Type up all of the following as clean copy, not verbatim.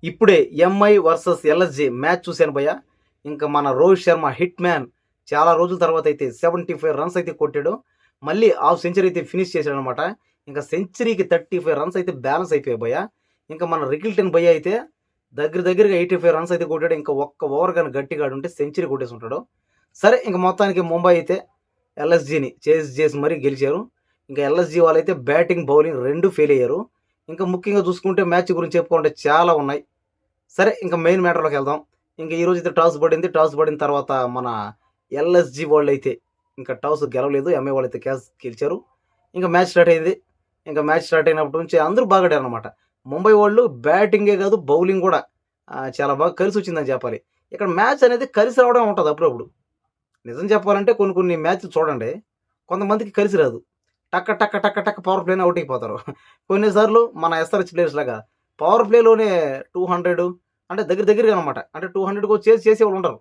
ఇప్పుడే MI versus LSG match చూశాను భయ్య. ఇంకా మన రోహిత్ శర్మ హిట్ మ్యాన్ చాలా రోజుల తర్వాత అయితే 75 రన్స్ అయితే కొట్టాడు. మళ్ళీ హాఫ్ సెంచరీ అయితే ఫినిష్ చేశాడనమాట. ఇంకా సెంచరీకి 35 రన్స్ అయితే బ్యాలెన్స్ అయిపోయాయి భయ్య. ఇంకా మన రికిల్టన్ భయ్య అయితే దగ్గరగా 85 రన్స్ అయితే కొట్టాడు. ఇంకా ఒక్క ఓవర్ కానీ గట్టిగా ఆడుంటే సెంచరీ కొట్టేసి ఉంటాడు. సరే ఇంకా మొత్తానికి ముంబై అయితే ఎల్ఎస్జీని చేజ్ చేసి మరీ గెలిచారు. ఇంకా ఎల్ఎస్జీ వాళ్ళైతే బ్యాటింగ్ బౌలింగ్ రెండు ఫెయిల్ అయ్యారు. ఇంకా ముఖ్యంగా చూసుకుంటే మ్యాచ్ గురించి చెప్పుకుంటే చాలా ఉన్నాయి. సరే ఇంకా మెయిన్ మ్యాటర్లోకి వెళ్దాం. ఇంకా ఈరోజు అయితే టాస్ పడింది. టాస్ పడిన తర్వాత మన ఎల్ఎస్జి వాళ్ళు అయితే ఇంకా టాస్ గెలవలేదు. ఎంఐ వాళ్ళు అయితే క్యాచ్ గెలిచారు. ఇంకా మ్యాచ్ స్టార్ట్ అయింది. ఇంకా మ్యాచ్ స్టార్ట్ అయినప్పటి నుంచి అందరూ బాగా ఆడారు అనమాట. ముంబై వాళ్ళు బ్యాటింగే కాదు బౌలింగ్ కూడా చాలా బాగా కలిసి వచ్చిందని చెప్పాలి. ఇక్కడ మ్యాచ్ అనేది కలిసి రావడం ఉంటుంది అప్పుడప్పుడు. నిజం చెప్పాలంటే కొన్ని మ్యాచ్ చూడండి, కొంతమందికి కలిసి రాదు. టక్క టక్క టక్క టక్క పవర్ ప్లేనే అవుట్ అయిపోతారు. కొన్నిసార్లు మన ఎస్ఆర్హెచ్ ప్లేయర్స్ లాగా పవర్ ప్లేలోనే 200 అంటే దగ్గరగా అనమాట. అంటే 200 చేసేవాళ్ళు ఉండరు.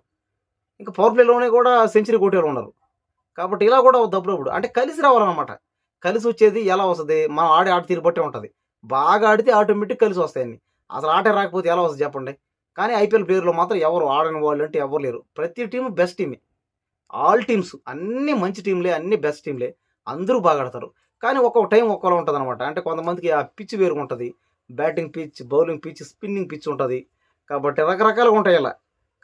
ఇంకా పవర్ ప్లేలోనే కూడా సెంచరీ కొట్టేవాళ్ళు ఉండరు. కాబట్టి ఇలా కూడా అవుద్ది అప్పుడప్పుడు. అంటే కలిసి రావాలన్నమాట. కలిసి వచ్చేది ఎలా వస్తుంది? మనం ఆడే ఆట తీరు బట్టే ఉంటుంది. బాగా ఆడితే ఆటోమేటిక్ కలిసి వస్తాయన్ని. అసలు ఆటే రాకపోతే ఎలా వస్తుంది చెప్పండి? కానీ ఐపీఎల్ ప్లేయర్‌లో మాత్రం ఎవరు ఆడని వాళ్ళు అంటే ఎవరు లేరు. ప్రతి టీము బెస్ట్ టీమే. ఆల్ టీమ్స్ అన్నీ మంచి టీమ్‌లే, అన్నీ బెస్ట్ టీమ్‌లే. అందరూ బాగా ఆడతారు. కానీ ఒక్కొక్క టైం ఒక్కోలా ఉంటదనమాట. అంటే కొంతమందికి ఆ పిచ్ వేరుగుంటది. Batting pitch, bowling pitch, spinning pitch ఉంటది. కాబట్టి రకరకాలుగా ఉంటాయి ఇలా.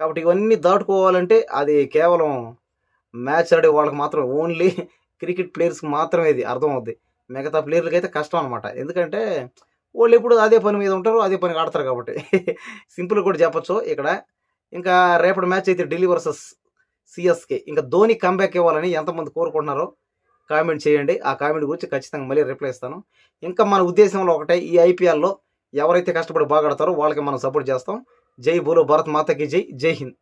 కాబట్టి ఇవన్నీ దాటుకోవాలంటే అది కేవలం మ్యాచ్ ఆడే వాళ్ళకి మాత్రం ఓన్లీ క్రికెట్ ప్లేయర్స్‌కి మాత్రమే ఇది అర్థమవుద్ది. మిగతా ప్లేయర్లకైతే కష్టం అనమాట. ఎందుకంటే వోళ్ళెప్పుడు అదే పని మీద ఉంటారు. అదే పనిగా ఆడతారు కాబట్టి. సింపుల్‌గా కూడా చెప్పొచ్చు ఇక్కడ. ఇంకా రేపటి మ్యాచ్ అయితే ఢిల్లీ వర్సెస్ సీఎస్‌కే. ఇంకా ధోని కమ్‌బ్యాక్ ఇవ్వాలని ఎంతమంది కోరుకుంటున్నారో కామెంట్ చేయండి. ఆ కామెంట్ గురించి ఖచ్చితంగా మళ్ళీ రిప్లై ఇస్తాను. ఇంకా మన ఉద్దేశంలో ఒకటే, ఈ ఐపీఎల్‌లో ఎవరైతే కష్టపడి బాగా ఆడతారో వాళ్ళకి మనం సపోర్ట్ చేస్తాం. జై బోలో భారత్ మాతాకి జై! జై హింద్.